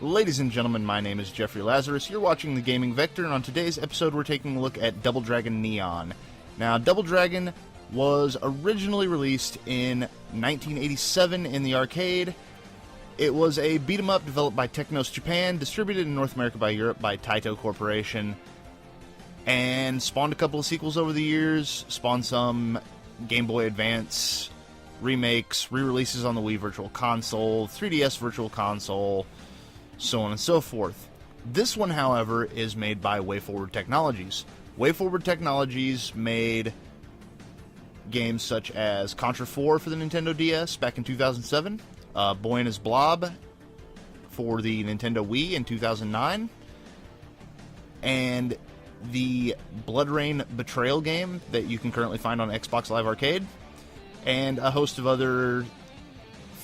Ladies and gentlemen, my name is Jeffrey Lazarus. You're watching The Gaming Vector, and on today's episode we're taking a look at Double Dragon Neon. Now, Double Dragon was originally released in 1987 in the arcade. It was a beat-em-up developed by Technos Japan, distributed in North America by Europe by Taito Corporation, and spawned a couple of sequels over the years, spawned some Game Boy Advance remakes, re-releases on the Wii Virtual Console, 3DS Virtual Console, so on and so forth. This one, however, is made by WayForward Technologies. WayForward Technologies made games such as Contra 4 for the Nintendo DS back in 2007, Boy and His Blob for the Nintendo Wii in 2009, and the Blood Rain Betrayal game that you can currently find on Xbox Live Arcade, and a host of other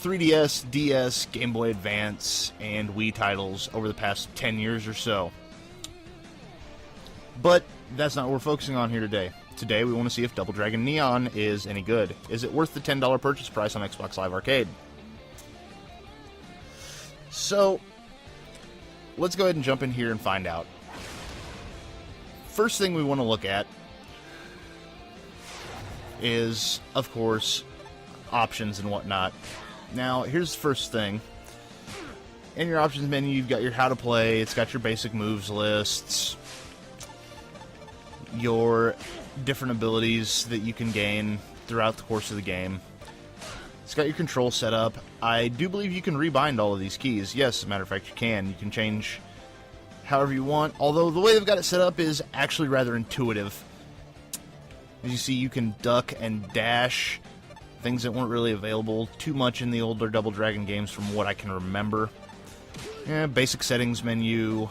3DS, DS, Game Boy Advance, and Wii titles over the past 10 years or so. But that's not what we're focusing on here today. Today we want to see if Double Dragon Neon is any good. Is it worth the $10 purchase price on Xbox Live Arcade? So, let's go ahead and jump in here and find out. First thing we want to look at is, of course, options and whatnot. Now, here's the first thing. In your options menu, you've got your how to play, it's got your basic moves lists, your different abilities that you can gain throughout the course of the game. It's got your control setup. I do believe you can rebind all of these keys. Yes, as a matter of fact, you can. You can change however you want, although the way they've got it set up is actually rather intuitive. As you see, you can duck and dash, things that weren't really available too much in the older Double Dragon games from what I can remember. Basic settings menu,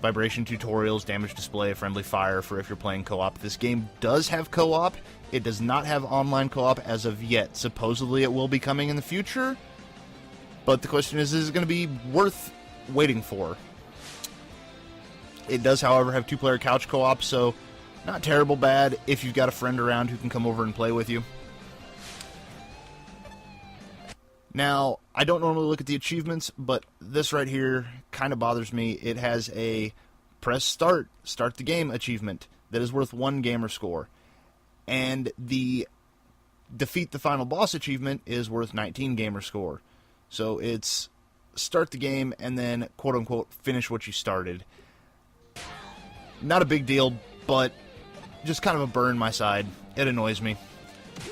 vibration tutorials, damage display, friendly fire for if you're playing co-op. This game does have co-op. It does not have online co-op as of yet. Supposedly it will be coming in the future, but the question is it going to be worth waiting for? It does, however, have two-player couch co-op, so not terrible bad if you've got a friend around who can come over and play with you. Now, I don't normally look at the achievements, but this right here kind of bothers me. It has a press start the game achievement that is worth 1 gamer score. And the defeat the final boss achievement is worth 19 gamer score. So it's start the game and then, quote-unquote, finish what you started. Not a big deal, but just kind of a burn my side. It annoys me.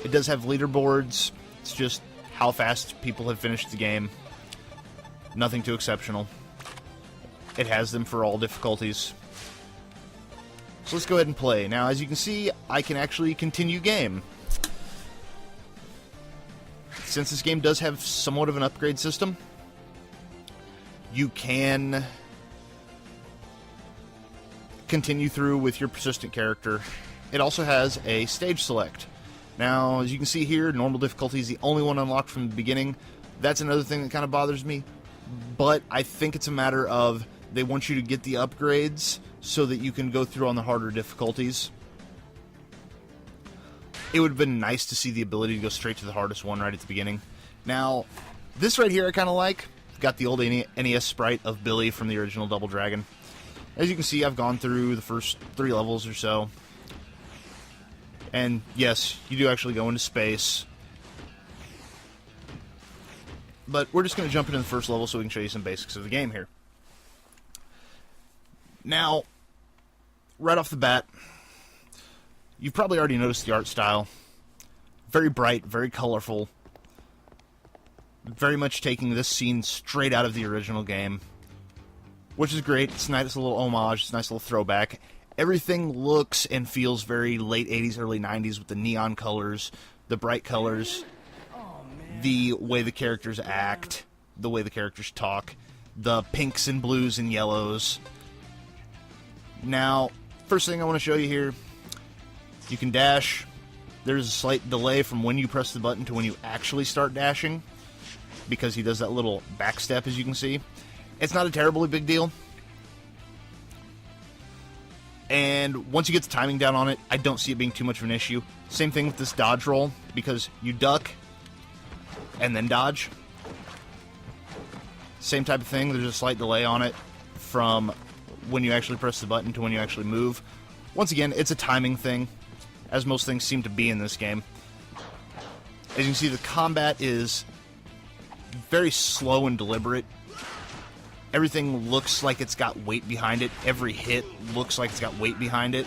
It does have leaderboards. It's just how fast people have finished the game. Nothing too exceptional. It has them for all difficulties. So let's go ahead and play. Now, as you can see, I can actually continue game. Since this game does have somewhat of an upgrade system, you can continue through with your persistent character. It also has a stage select. Now, as you can see here, normal difficulty is the only one unlocked from the beginning. That's another thing that kind of bothers me, but I think it's a matter of they want you to get the upgrades so that you can go through on the harder difficulties. It would have been nice to see the ability to go straight to the hardest one right at the beginning. Now, this right here I kind of like. Got the old NES sprite of Billy from the original Double Dragon. As you can see, I've gone through the first 3 levels or so. And yes, you do actually go into space. But we're just going to jump into the first level so we can show you some basics of the game here. Now, right off the bat, you've probably already noticed the art style. Very bright, very colorful. Very much taking this scene straight out of the original game. Which is great. It's a nice little homage. It's a nice little throwback. Everything looks and feels very late 80s, early 90s with the neon colors, the bright colors, the way the characters act, the way the characters talk, the pinks and blues and yellows. Now, first thing I want to show you here, you can dash. There's a slight delay from when you press the button to when you actually start dashing, because he does that little back step, as you can see. It's not a terribly big deal. And once you get the timing down on it, I don't see it being too much of an issue. Same thing with this dodge roll, because you duck and then dodge. Same type of thing, there's a slight delay on it from when you actually press the button to when you actually move. Once again, it's a timing thing, as most things seem to be in this game. As you can see, the combat is very slow and deliberate. Everything looks like it's got weight behind it. Every hit looks like it's got weight behind it,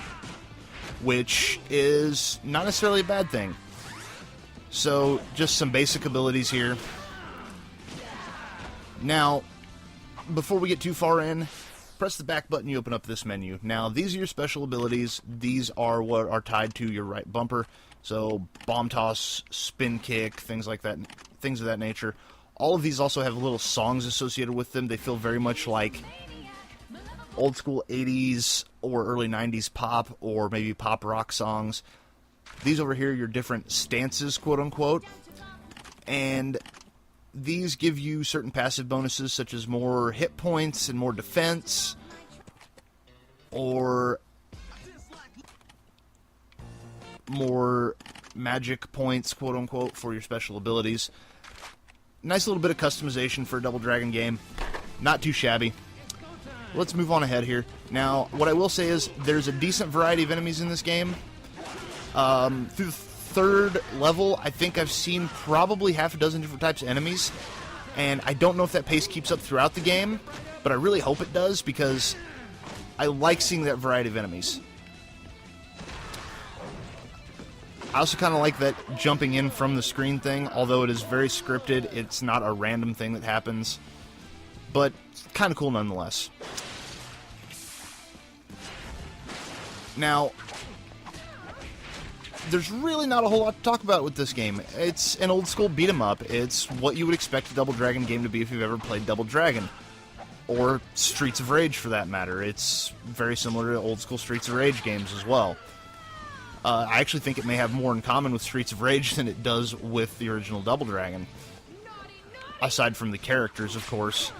which is not necessarily a bad thing. So, just some basic abilities here. Now, before we get too far in, press the back button, you open up this menu. Now, these are your special abilities. These are what are tied to your right bumper. So, bomb toss, spin kick, things like that, things of that nature. All of these also have little songs associated with them. They feel very much like old school 80s or early 90s pop, or maybe pop rock songs. These over here are your different stances, quote unquote. And these give you certain passive bonuses, such as more hit points and more defense, or more magic points, quote unquote, for your special abilities. Nice little bit of customization for a Double Dragon game. Not too shabby. Let's move on ahead here. Now, what I will say is there's a decent variety of enemies in this game. Through the third level, I think I've seen probably half a dozen different types of enemies. And I don't know if that pace keeps up throughout the game, but I really hope it does, because I like seeing that variety of enemies. I also kind of like that jumping in from the screen thing, although it is very scripted. It's not a random thing that happens, but kind of cool nonetheless. Now, there's really not a whole lot to talk about with this game. It's an old school beat 'em up. It's what you would expect a Double Dragon game to be if you've ever played Double Dragon, or Streets of Rage for that matter. It's very similar to old school Streets of Rage games as well. I actually think it may have more in common with Streets of Rage than it does with the original Double Dragon. Aside from the characters, of course.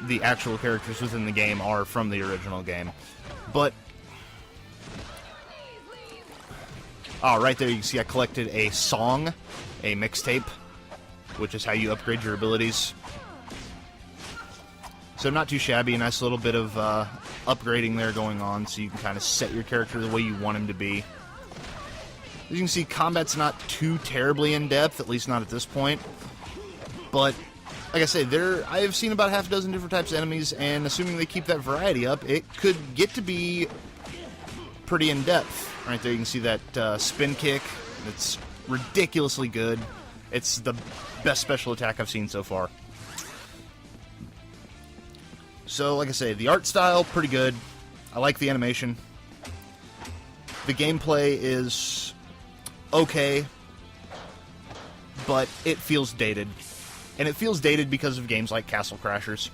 The actual characters within the game are from the original game. But, right there you can see I collected a song, a mixtape, which is how you upgrade your abilities. So not too shabby, a nice little bit of upgrading there going on, so you can kind of set your character the way you want him to be. As you can see, combat's not too terribly in-depth, at least not at this point. But, like I say, I have seen about half a dozen different types of enemies, and assuming they keep that variety up, it could get to be pretty in-depth. Right there you can see that spin kick. It's ridiculously good. It's the best special attack I've seen so far. So, like I say, the art style, pretty good. I like the animation. The gameplay is okay, but it feels dated. And it feels dated because of games like Castle Crashers.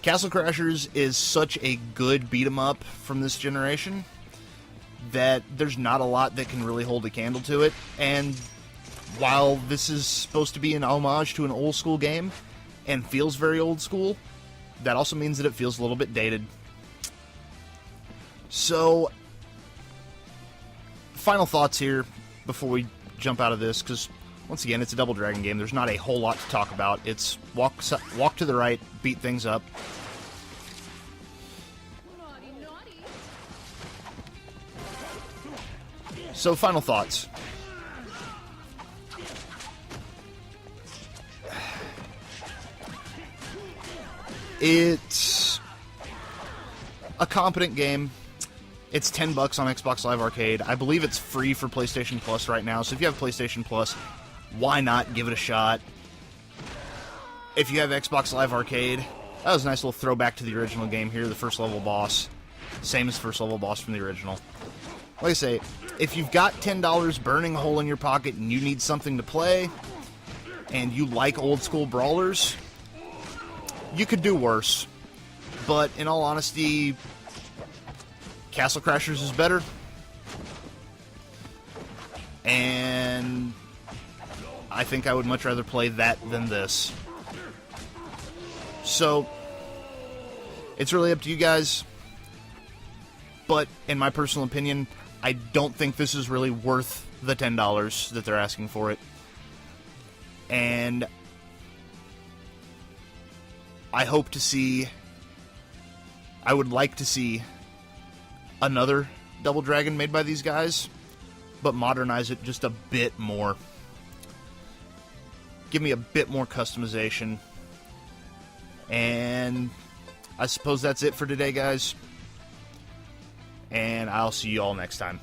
Castle Crashers is such a good beat-em-up from this generation that there's not a lot that can really hold a candle to it. And while this is supposed to be an homage to an old school game and feels very old school, that also means that it feels a little bit dated. So, final thoughts here before we jump out of this, because once again, it's a Double Dragon game. There's not a whole lot to talk about. It's walk to the right, beat things up. So, final thoughts. It's a competent game. It's $10 on Xbox Live Arcade. I believe it's free for PlayStation Plus right now, so if you have PlayStation Plus, why not give it a shot? If you have Xbox Live Arcade, that was a nice little throwback to the original game here, the first level boss. Same as first level boss from the original. Like I say, if you've got $10 burning a hole in your pocket and you need something to play, and you like old school brawlers, you could do worse. But in all honesty, Castle Crashers is better. And I think I would much rather play that than this. So, it's really up to you guys. But in my personal opinion, I don't think this is really worth the $10 that they're asking for it. And I would like to see another Double Dragon made by these guys, but modernize it just a bit more. Give me a bit more customization. And I suppose that's it for today, guys. And I'll see you all next time.